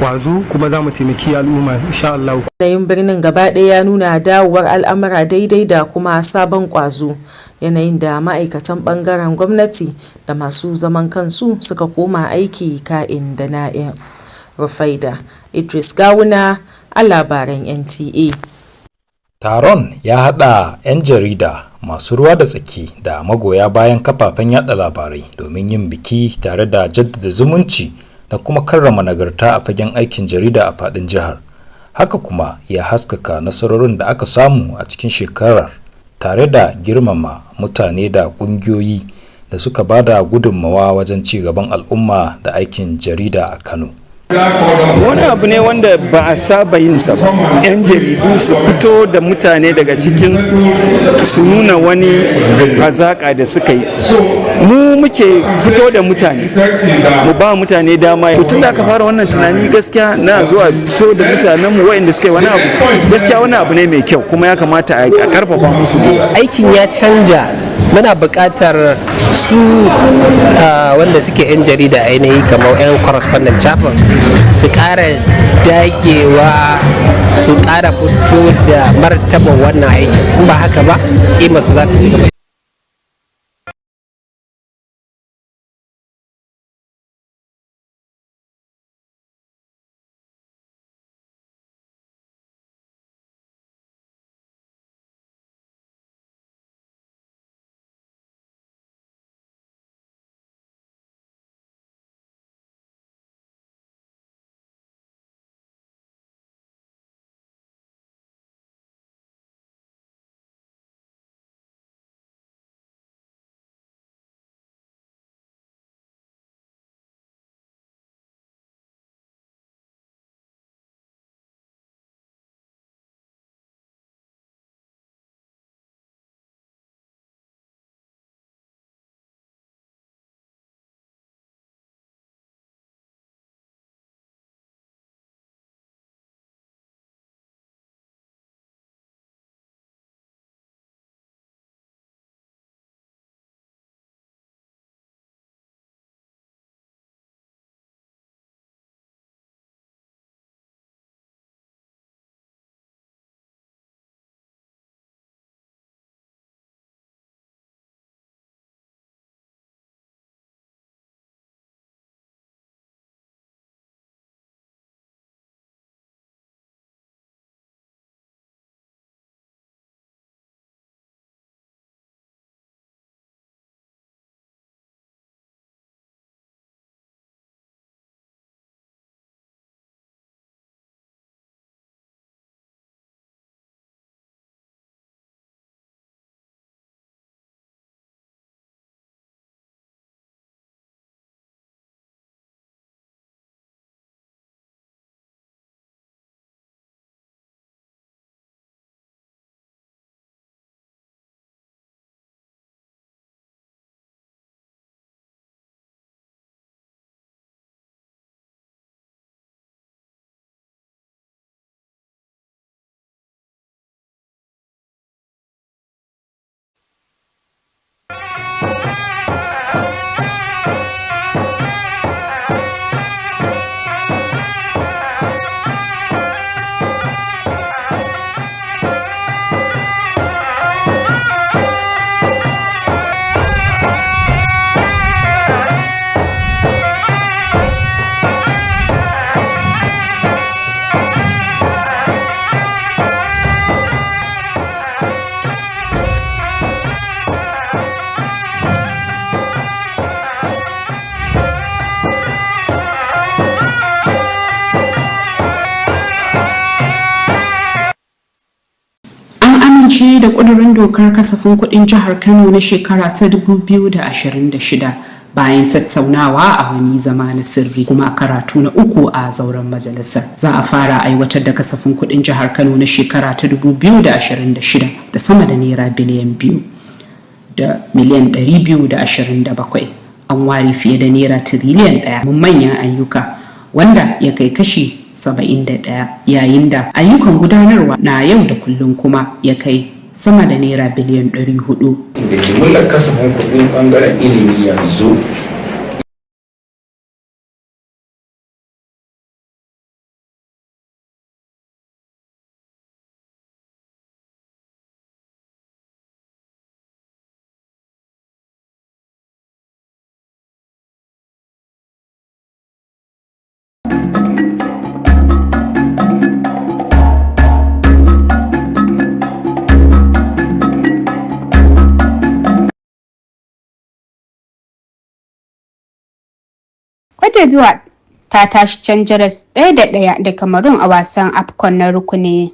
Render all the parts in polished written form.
kwazo kuma za mu taimaki al'umma insha Allah. Yanayin birnin gaba ɗaya ya nuna dawowar al'amura daidai da kuma sabon kwazo, yanayin da ma'aikatan ɓangaren gwamnati da masu zaman kansu suka koma aiki ka'in da na'in. Rufaida Idris Gawuna a labaran NTA. Taron ya haɗa 'yan jarida, masu ruwa da tsaki da magoya bayan kafafen yada labarai domin yin biki tare da jaddada zumunci da kuma karrama nagarta a fagen aikin jarida a faɗin jihar. Haka kuma ya haskaka nasarorin da aka samu a cikin shekarar tare da girmama mutane da ƙungiyoyi da suka bada gudunmawa wajen ci gaban al'umma da aikin jarida a Kano. Wani abu ne wanda ba a saba yin sa ba. 'Yan jaridu su fito da mutane daga cikin su nuna wani hazaƙa da suka yi. Mu muke fito da mutane, mu ba mutane dama. To tun da aka fara wannan tunani gaskiya na zuwa fito da mutanen mu waɗanda suka yi wani abu, gaskiya wani abu ne mai kyau kuma ya kamata a karfafa musu. Aikin ya canja, muna buƙatar su wanda suke 'yan jarida ainihi kamar 'yan correspondent chapel su ƙara dagewa, su ƙara fito da martaban wannan aikin. In ba haka ba kima su za ta ci gaba. amince da ƙudurin dokar kasafin kuɗin jihar Kano na shekara ta 2026 bayan tattaunawa a wani zama na sirri kuma karatu na uku a zauren majalisar. Za a fara aiwatar da kasafin kuɗin jihar Kano na shekara ta 2026 da sama da naira biliyan 2 da miliyan 227. An ware fiye da naira tiriliyan 1 mun manyan ayyuka wanda ya kai kashi 71, yayin da ayyukan gudanarwa na yau da kullum kuma ya kai sama da naira biliyan 400. Da jimillar kasafin kuɗin ɓangaren ilimi yanzu Cote d'Ivoire ta tashi can jaras 1-1 da Cameroon a wasan AFCON na rukuni.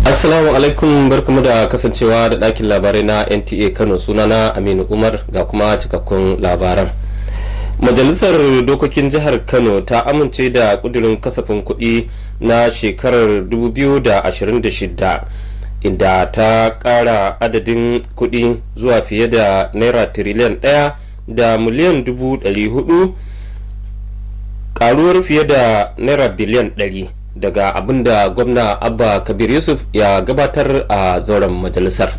Assalamu alaikum, barkamu da kasancewa da ɗakin labarai na NTA Kano. Sunana Aminu Umar, ga kuma cikakkun labaran. Majalisar Dokokin Jihar Kano ta amince da ƙudurin kasafin kuɗi na shekarar 2026 inda ta ƙara adadin kuɗi zuwa fiye da naira tiriliyan 1 da miliyan 400, ƙaruwar fiye da naira biliyan 100 daga abinda gwamna Abba Kabir Yusuf ya gabatar a zauren majalisar.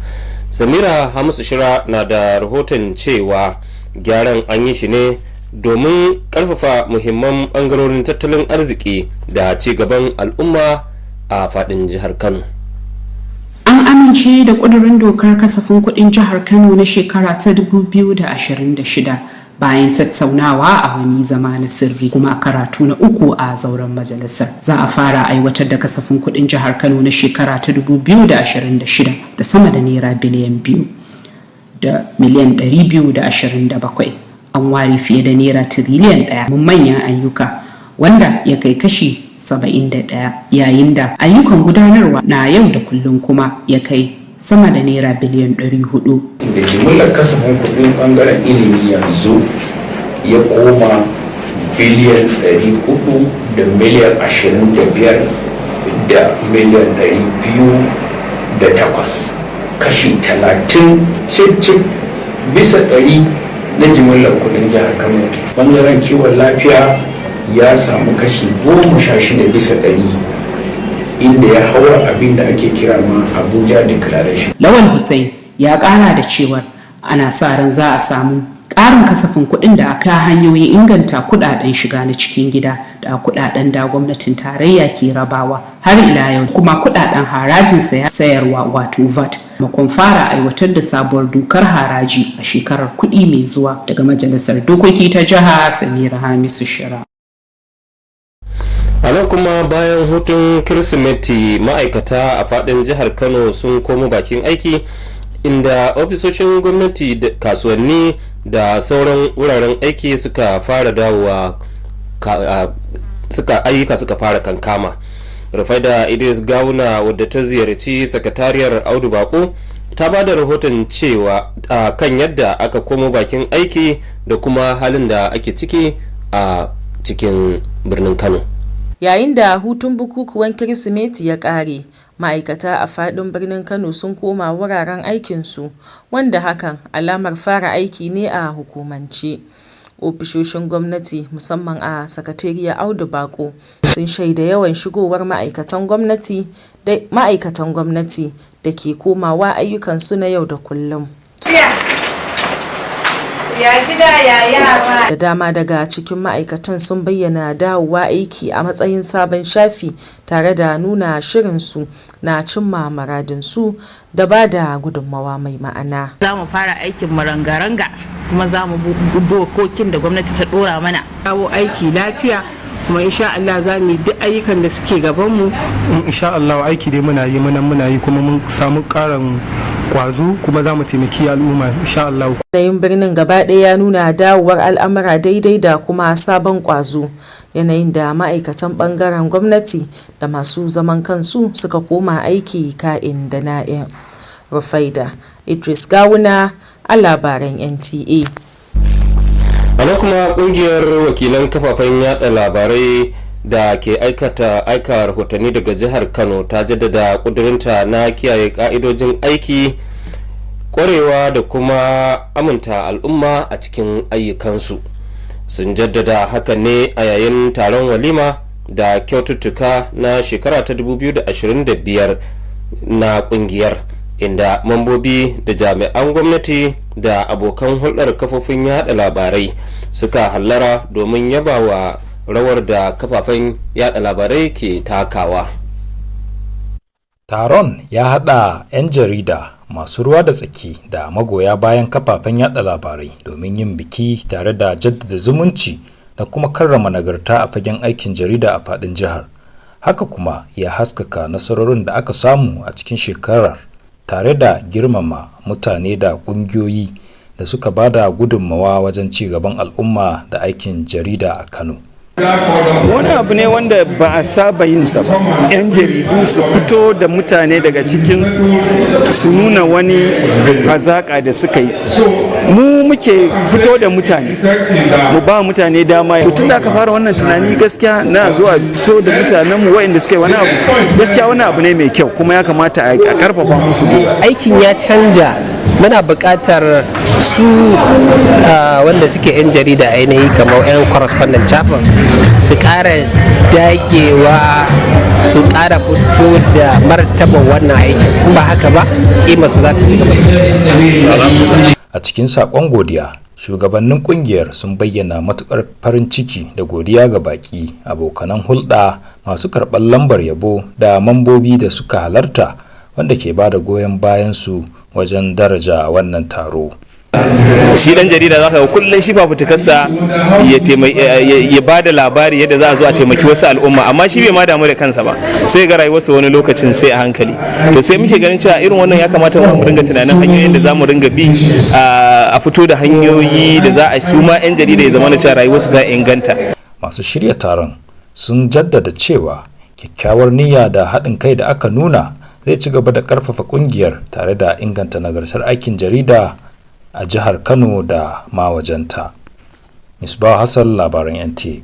Samira Hamisu Shira na da rahoton cewa gyaran an yi shi ne domin karfafa muhimman bangarorin tattalin arziki da ci gaban al'umma a fadin jihar Kano. An amince da ƙudurin dokar kasafin kuɗin jihar Kano na shekara ta 2026 bayan tattaunawa a wani zama na sirri kuma karatu na 3 a zauren majalisar. Za a fara aiwatar da kasafin kuɗin jihar Kano na shekara ta 2026 da sama da naira biliyan 2 da miliyan 227. An ware fiye da naira tiriliyan 1 mun manyan ayyuka wanda ya kai kashi 71, yayin da ayyukan gudanarwa na yau da kullum kuma ya kai sama da naira biliyan 400. Da jimillar kasafin kudin bangaren ilimi yanzu ya koma biliyan 400 da miliyan 25 da miliyan 208, kashi 30 cip bisa 100 na jimillar kudin jihar Kano. Bangaren kiwon lafiya ya samu kashi 16 bisa 100, inda ya haura abin da ake kira ma Abuja Declaration. Lawal Hussein ya kara da cewa ana sa ran za a samu ƙarin kasafin kuɗin da aka hanyoyin inganta kuɗaɗen shiga na cikin gida da kuɗaɗen da gwamnatin tarayya ke rabawa har ila yau kuma kuɗaɗen harajin sayarwa wato VAT. Makon fara aiwatar da sabuwar dokar haraji a shekarar kuɗi mai zuwa. Daga majalisar dokoki ta jiha, Samira Hamisu Shira. A nan kuma bayan hutun Kirsimeti, ma'aikata a fadin jihar Kano sun komo bakin aiki, inda ofisoshin gwamnati da kasuwanni da sauran wuraren aiki suka fara dawowa, ayyuka suka fara kankama. Rufaida Idris Gawuna wadda ta ziyarci sakatariyar Audu Bako ta ba da rahoton cewa kan yadda aka komo bakin aiki da kuma halin da ake ciki a cikin birnin Kano. Yayin da hutun bukukuwan Kirsimeti ya ƙare, ma'aikata a faɗin birnin Kano sun koma wuraren aikinsu, wanda hakan alamar fara aiki ne a hukumance. Ofishoshin gwamnati musamman a sakatariyar Audu Bako sun shaida yawan shigowar ma'aikatan gwamnati da ke komawa ayyukansu na yau da kullum. Da dama daga cikin ma'aikatan sun bayyana dawowa aiki a matsayin sabon shafi tare da nuna shirinsu na cimma muradinsu da ba da gudunmawa mai ma'ana. Za mu fara aikin ranga-ranga kuma za mu bi dokokin da gwamnati ta dora mana. Dawo aiki lafiya kuma insha Allah za mu yi duk ayyukan da suke gabanmu. Insha Allah aiki dai muna yi kuma mun samu karin kwazo kuma za mu taimaki al'umma insha Allah. Yanayin birnin gaba ɗaya ya nuna dawowar al'amura daidai da kuma sabon kwazo, yanayin da ma'aikatan ɓangaren gwamnati da masu zaman kansu suka koma aiki ka'in da na'in. Rufaida Idris Gawuna a labaran NTA. Ana kuma kungiyar wakilan kafafen yada labarai da ke aika rahotanni daga jihar Kano ta jaddada kudurinta na kiyaye ka'idojin aiki, kwarewa da kuma aminta al'umma a cikin ayyukansu. Sun jaddada hakan ne a yayin taron walima da kyaututtuka na shekara ta 2025 na kungiyar, inda mambobi da jami'an gwamnati da abokan hulɗar kafofin yada labarai suka hallara domin yabawa rawar da kafafen yada labarai ke takawa. Taron ya haɗa 'yan jarida masu ruwa da tsaki da magoya bayan kafafen yada labarai domin yin biki tare da jaddada zumunci da kuma karrama nagarta a fagen aikin jarida a faɗin jihar. Haka kuma ya haskaka nasarorin da aka samu a cikin shekarar tare da girmama mutane da ƙungiyoyi da suka bada gudunmawa wajen ci gaban al'umma da aikin jarida a Kano. Wani abu ne wanda ba a saba yin sa ba, 'yan jaridu su fito da mutane daga cikin su nuna wani hazaƙa da suka yi. Mu muke fito da mutane, mu ba mutane dama. To tun da aka fara wannan tunani gaskiya na zuwa fito da mutanen mu waɗanda suka yi wani abu, gaskiya wani abu ne mai kyau kuma ya kamata a karfafa musu. Aikin ya canja, muna buƙatar su wanda suke 'yan jarida ainihi kamar 'yan correspondent chapel su ƙara dagewa, su ƙara fito da martaban wannan aikin, in ba haka ba kima su za ta ci gaba. A cikin saƙon godiya, shugabannin ƙungiyar sun bayyana matuƙar farin ciki da godiya ga baƙi, abokanan hulɗa, masu karɓar lambar yabo da mambobi da suka halarta wanda ke ba da goyon bayansu wajen daraja wannan taro. Shi dan jarida za ka ga kullum shi fafutukarsa ya ba da labari yadda za a zo a taimaki wasu al'umma, amma shi bai ma damu da kansa ba, sai ga rayuwarsa wani lokacin sai a hankali. To sai muke ganin cewa irin wannan ya kamata mu ringa tunanin hanyoyin da za mu ringa bi a fito da hanyoyi da za a su ma 'yan jarida ya zama da cewa rayuwarsu ta inganta. Masu shirya taron sun jaddada cewa kyakkyawar niyya da haɗin kai da aka nuna zai ci gaba da ƙarfafa ƙungiyar tare da inganta nagartar aikin jarida a jihar Kano da ma wajenta. Misbah Hassan, labaran NTA.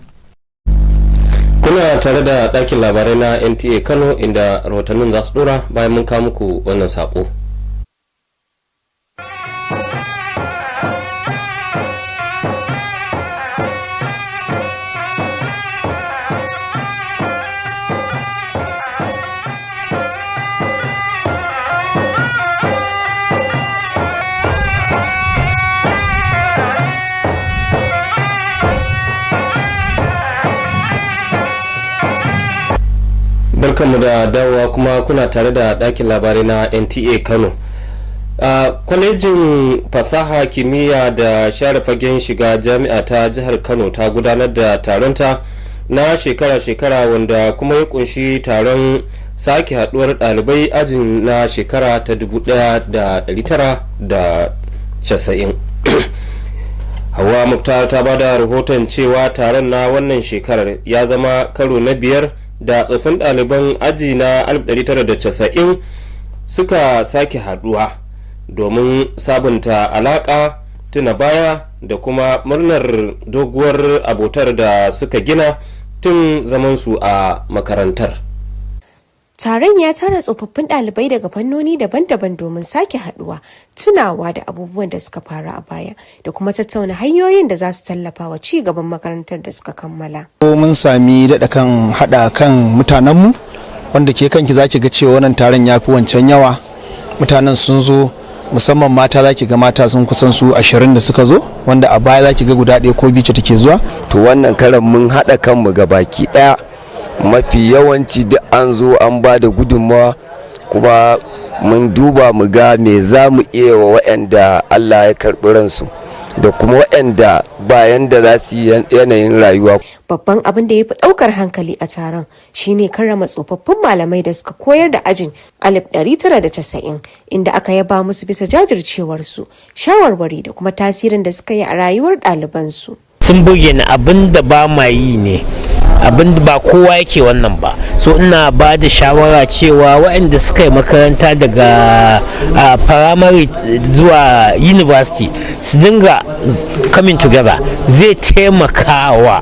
Kuna tare da ɗakin labarai na NTA Kano inda rahotannin za su dora bayan mun kawo muku wannan sako. Barkanmu da dawowa kuma kuna tare da ɗakin labarai na NTA Kano. Kwalejin fasaha kimiyya da share fagen shiga jami'a ta jihar Kano ta gudanar da taronta na shekara-shekara wanda kuma ya kunshi taron sake haduwar ɗalibai ajin na shekara ta 1990. Hawa Muktar ta bada rahoton cewa taron na wannan shekarar ya zama karo na 5 da tsofin ɗaliban aji na 1990 suka sake haduwa domin sabunta alaƙa, tuna baya da kuma murnar doguwar abotar da suka gina tun zamansu a makarantar. Taron ya tara tsofaffin ɗalibai daga fannoni daban-daban domin sake haɗuwa, tunawa da abubuwan da suka faru a baya da kuma tattauna hanyoyin da za su tallafa wa ci gaban makarantar da suka kammala. Mun sami daɗa kan haɗa kan mutanenmu, wanda ke kanki za ki ga cewa wannan taron ya fi wancan yawa. Mutanen sun zo, musamman mata za ki ga mata sun kusan su 20 da suka zo, wanda a baya za ki ga guda ɗaya ko biyu take zuwa. To wannan karan mun haɗa kanmu ga baki ɗaya. Mafi yawanci da an zo an ba da gudunmawa, kuma mun duba mu ga me za mu iya wa waɗanda Allah ya karɓi ransu da kuma waɗanda bayan da za su yi yanayin rayuwa. Babban abin da ya fi ɗaukar hankali a taron shine karrama tsofaffin malamai da suka koyar da ajin 1990, inda aka yaba musu bisa jajircewarsu, shawarwari da kuma tasirin da suka yi a rayuwar ɗalibansu. Sun bayyana abin da ba ma yi ne, abin da ba kowa yake wannan ba, so ina ba da shawara cewa waɗanda suka yi makaranta daga primary zuwa university su dinga coming together. Zai taimakawa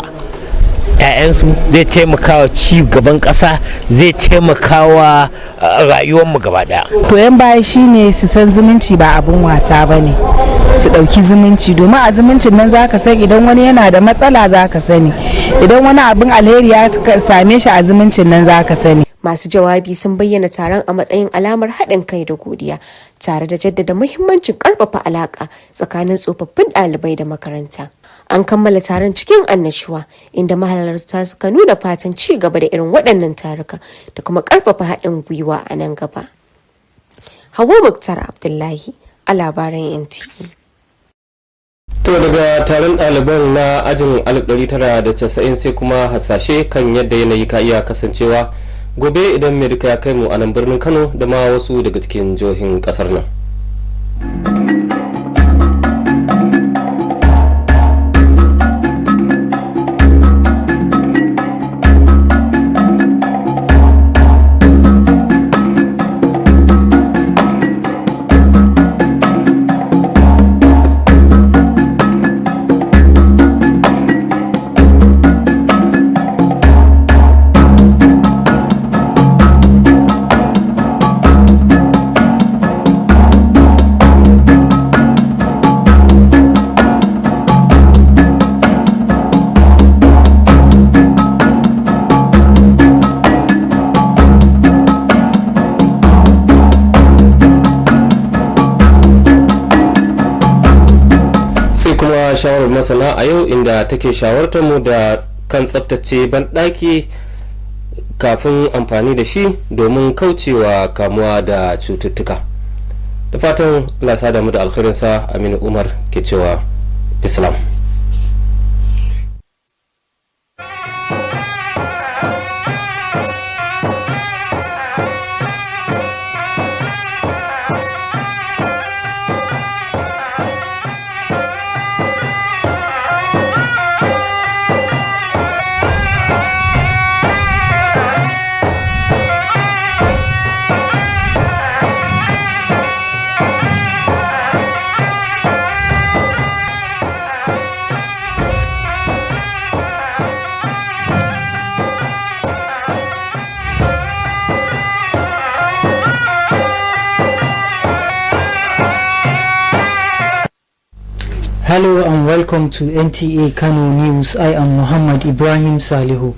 'ya'yansu, zai taimakawa ci gaban ƙasa, zai taimakawa rayuwarmu gaba ɗaya. Koyon baya shine su san zumunci ba abin wasa ba ne, su ɗauki zumunci, domin a zumuncin nan zaka san idan wani yana da matsala zaka sani, idan wani abin alheri ya same shi a zumuncin nan zaka sani. Masu jawabi sun bayyana taron a matsayin alamar haɗin kai da godiya, tare da jaddada muhimmancin ƙarfafa alaƙa tsakanin tsofaffin ɗalibai da makaranta. An kammala taron cikin annashuwa, inda mahalarta suka nuna fatan ci gaba da irin waɗannan taruka da kuma ƙarfafa haɗin gwiwa a nan gaba. Hauwa Muktar Abdullahi a labaran NTA. To daga taron ɗaliban na ajin 1990 sai kuma hasashe kan yadda yanayi ka iya kasancewa gobe idan mai duka ya kai mu a nan birnin Kano da ma wasu daga cikin jihohin ƙasar nan. Shawarar masana a yau, inda take shawartar mu da kan tsaftace banɗaki kafin amfani da shi domin kaucewa kamuwa da cututtuka. Da fatan Allah ya da mu da alkhairinsa. Aminu Umar ke cewa Islam. Hello and welcome to NTA Kano News. I am Muhammad Ibrahim Salihu.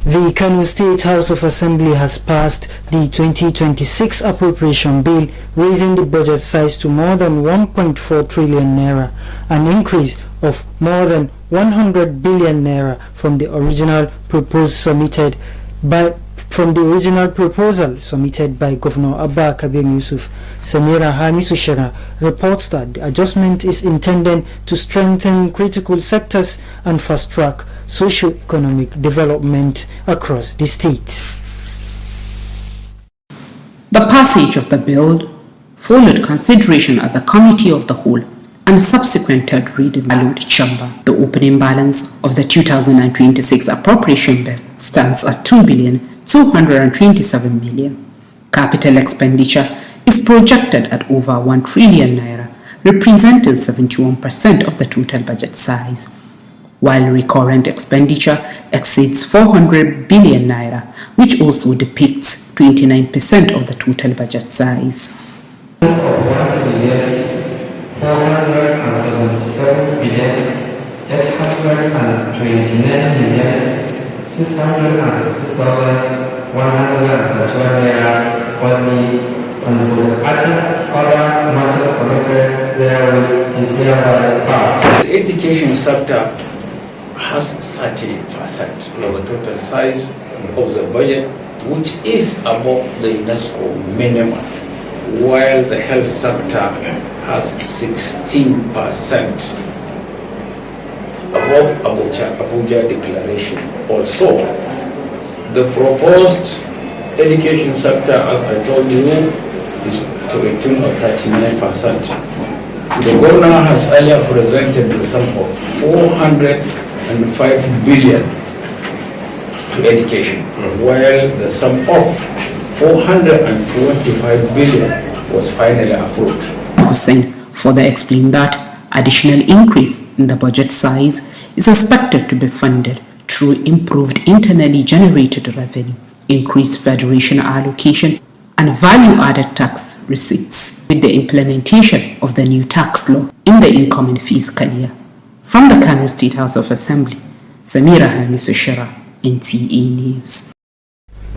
The Kano State House of Assembly has passed the 2026 appropriation bill, raising the budget size to more than 1.4 trillion naira, an increase of more than 100 billion naira from the original proposal submitted by Governor Abba Kabir Yusuf. Samira Hamisu Shera reports that the adjustment is intended to strengthen critical sectors and fast-track socio-economic development across the state. The passage of the bill followed consideration at the Committee of the Whole, and subsequent third reading allowed chamber. The opening balance of the 2026 appropriation bill stands at 2,227 million. Capital expenditure is projected at over 1 trillion naira, representing 71% of the total budget size, while recurrent expenditure exceeds 400 billion naira, which also depicts 29% of the total budget size. 477 billion 829 million 666,131 naira only on the other matters connected there with is hereby passed. The education sector has 30% of the total size of the budget, which is above the UNESCO minimum, while the health sector has 16% above Abuja Declaration. Also, the proposed education sector, as I told you, is to a tune of 39%. The governor has earlier presented the sum of 405 billion to education, while the sum of 425 billion was finally approved. Hussein further explained that additional increase in the budget size is expected to be funded through improved internally generated revenue, increased federation allocation, and value-added tax receipts with the implementation of the new tax law in the incoming fiscal year. From the Kano State House of Assembly, Samira Hamisu Shira, NTA News.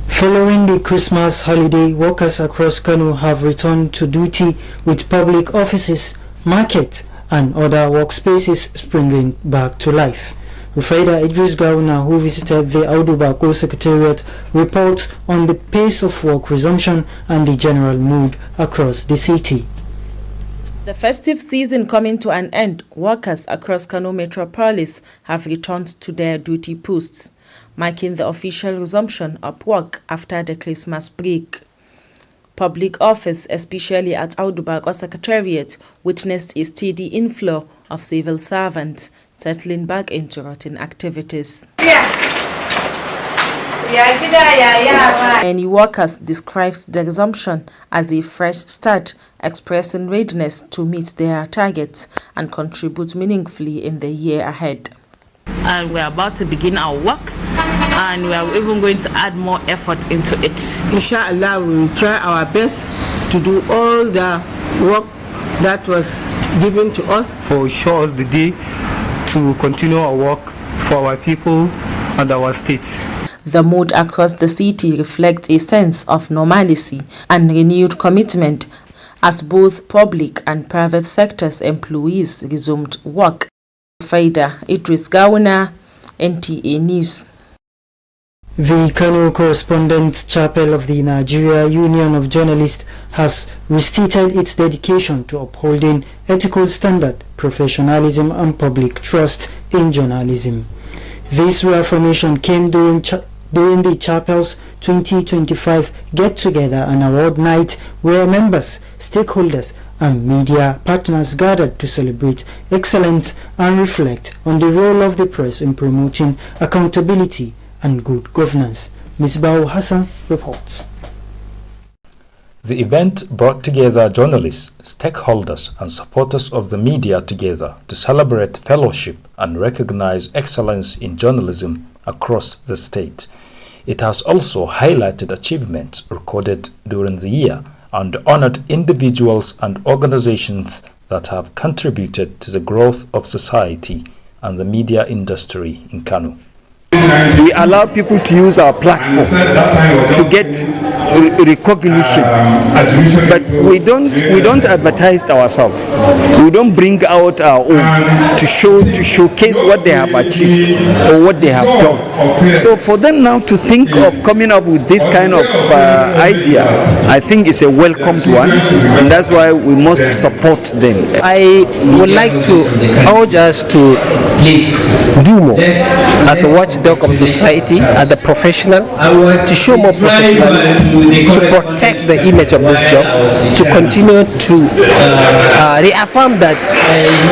Following the Christmas holiday, workers across Kano have returned to duty with public offices, markets, and other workspaces springing back to life. Rufaida Idris Gauna, who visited the Audubako Secretariat, reports on the pace of work resumption and the general mood across the city. The festive season coming to an end, workers across Kano Metropolis have returned to their duty posts, marking the official resumption of work after the Christmas break. Public office, especially at Audubako Secretariat, witnessed a steady inflow of civil servants settling back into routine activities. Many workers described the resumption as a fresh start, expressing readiness to meet their targets and contribute meaningfully in the year ahead. And we're about to begin our work, and we are even going to add more effort into it. Inshallah, we will try our best to do all the work that was given to us. For sure, the day to continue our work for our people and our state. The mood across the city reflects a sense of normalcy and renewed commitment as both public and private sectors employees resumed work. Faida Idris Gauna, NTA News. The Kano Correspondents' Chapel of the Nigeria Union of Journalists has restated its dedication to upholding ethical standard, professionalism and public trust in journalism. This reaffirmation came during the chapel's 2025 get-together and award night, where members, stakeholders and media partners gathered to celebrate excellence and reflect on the role of the press in promoting accountability and good governance. Misbah Hassan reports. The event brought together journalists, stakeholders and supporters of the media together to celebrate fellowship and recognize excellence in journalism across the state. It has also highlighted achievements recorded during the year and honored individuals and organizations that have contributed to the growth of society and the media industry in Kano. We allow people to use our platform to get recognition, but we don't advertise ourselves. We don't bring out our own to showcase what they have achieved or what they have done. So for them now to think of coming up with this kind of idea, I think it's a welcomed one, and that's why we must support them. I would like to urge us to do more as a watchdog work of the society as a professional, to show more professionalism, to protect the image of this job, to continue to reaffirm that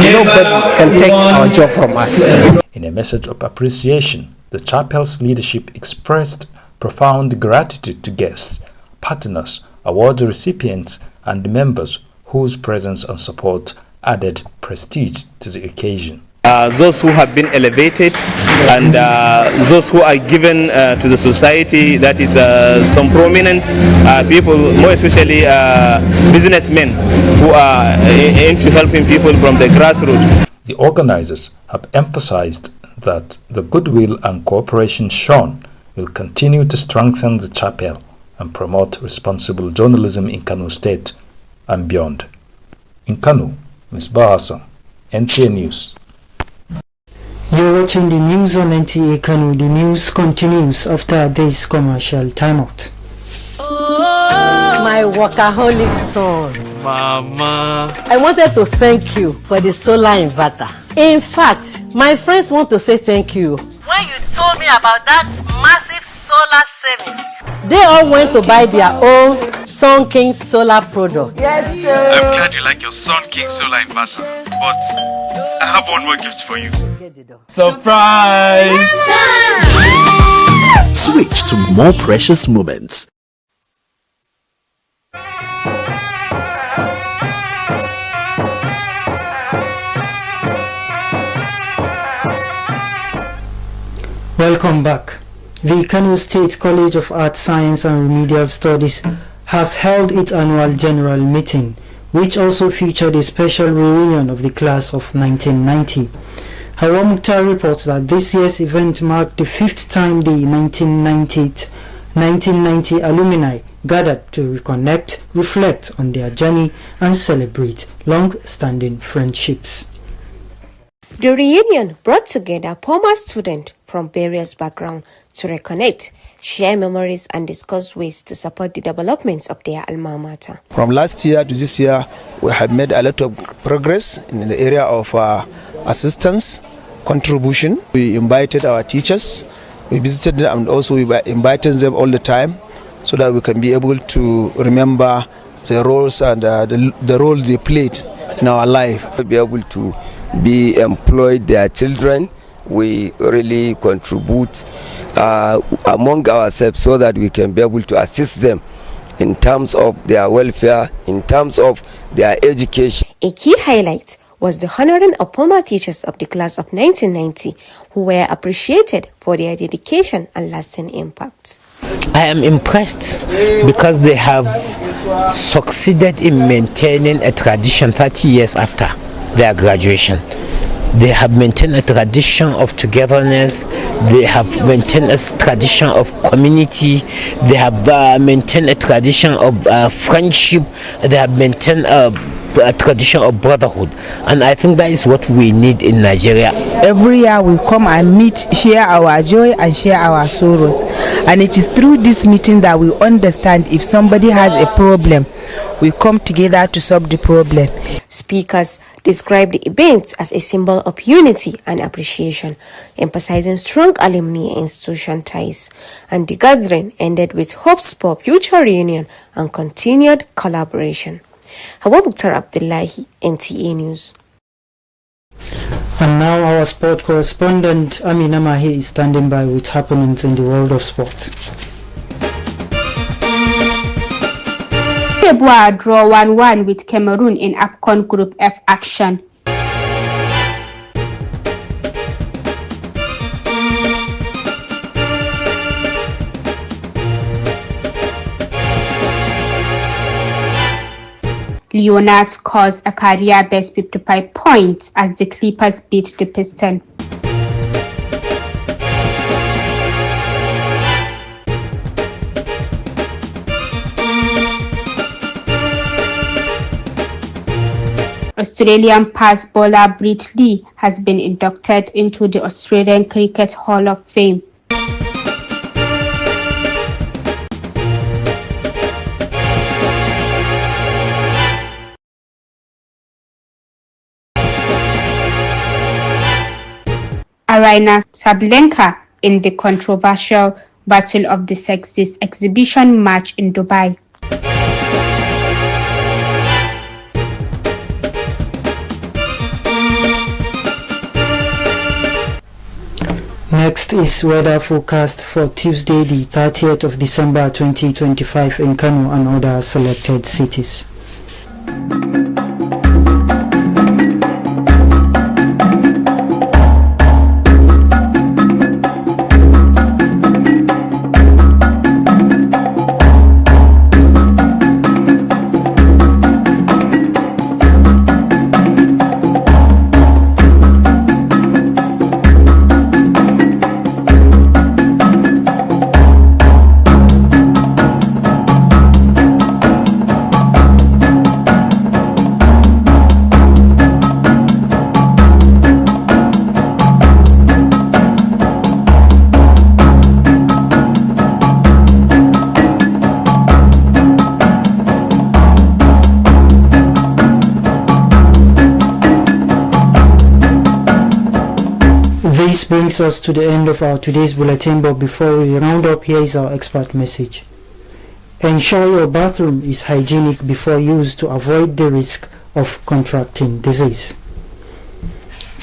nobody can take our job from us. In a message of appreciation, the chapel's leadership expressed profound gratitude to guests, partners, award recipients, and members whose presence and support added prestige to the occasion. Those who have been elevated and those who are given to the society, that is some prominent people, more especially businessmen who are into helping people from the grassroots. The organizers have emphasized that the goodwill and cooperation shown will continue to strengthen the chapel and promote responsible journalism in Kano State and beyond. In Kano, Ms. Bahasa, NTA News. You're watching the news on NTA Kano. The news continues after this commercial timeout. My workaholic son. Mama. I wanted to thank you for the solar inverter. In fact, my friends want to say thank you. When you told me about that massive solar savings, they all went to buy their own Sun King solar product. Yes, sir. I'm glad you like your Sun King solar inverter, but I have one more gift for you. Surprise! Switch to more precious moments. Welcome back. The Kano State College of Art, Science and Remedial Studies has held its annual general meeting, which also featured a special reunion of the class of 1990. Hawa Mukhtar reports that this year's event marked the 5th time the 1990 alumni gathered to reconnect, reflect on their journey and celebrate long-standing friendships. The reunion brought together former students from various backgrounds to reconnect, share memories and discuss ways to support the development of their alma mater. From last year to this year, we have made a lot of progress in the area of assistance, contribution. We invited our teachers, we visited them, and also we were inviting them all the time so that we can be able to remember the roles and the role they played in our life. To be able to be employed their children, we really contribute among ourselves so that we can be able to assist them in terms of their welfare, in terms of their education. A key highlight was the honoring of former teachers of the class of 1990 who were appreciated for their dedication and lasting impact. I am impressed because they have succeeded in maintaining a tradition 30 years after their graduation. They have maintained a tradition of togetherness, they have maintained a tradition of community, they have maintained a tradition of friendship, they have maintained a tradition of brotherhood, and I think that is what we need in Nigeria. Every year we come and meet, share our joy and share our sorrows, and it is through this meeting that we understand if somebody has a problem, we come together to solve the problem. Speakers described the event as a symbol of unity and appreciation, emphasizing strong alumni and institution ties, and the gathering ended with hopes for future reunion and continued collaboration. Hawa Mukhtar Abdullahi, NTA News. And now our sport correspondent Amina Mahi is standing by with happenings in the world of sport. Cote d'Ivoire draw 1-1 with Cameroon in AFCON Group F action. Leonard scores a career-best 55 points as the Clippers beat the Pistons. Australian fast bowler Brett Lee has been inducted into the Australian Cricket Hall of Fame. Arina Sabalenka in the controversial Battle of the Sexes exhibition match in Dubai. Next is weather forecast for Tuesday, the 30th of December 2025 in Kano and other selected cities. This brings us to the end of our today's bulletin, but before we round up, here is our expert message. Ensure your bathroom is hygienic before use to avoid the risk of contracting disease.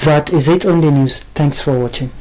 That is it on the news. Thanks for watching.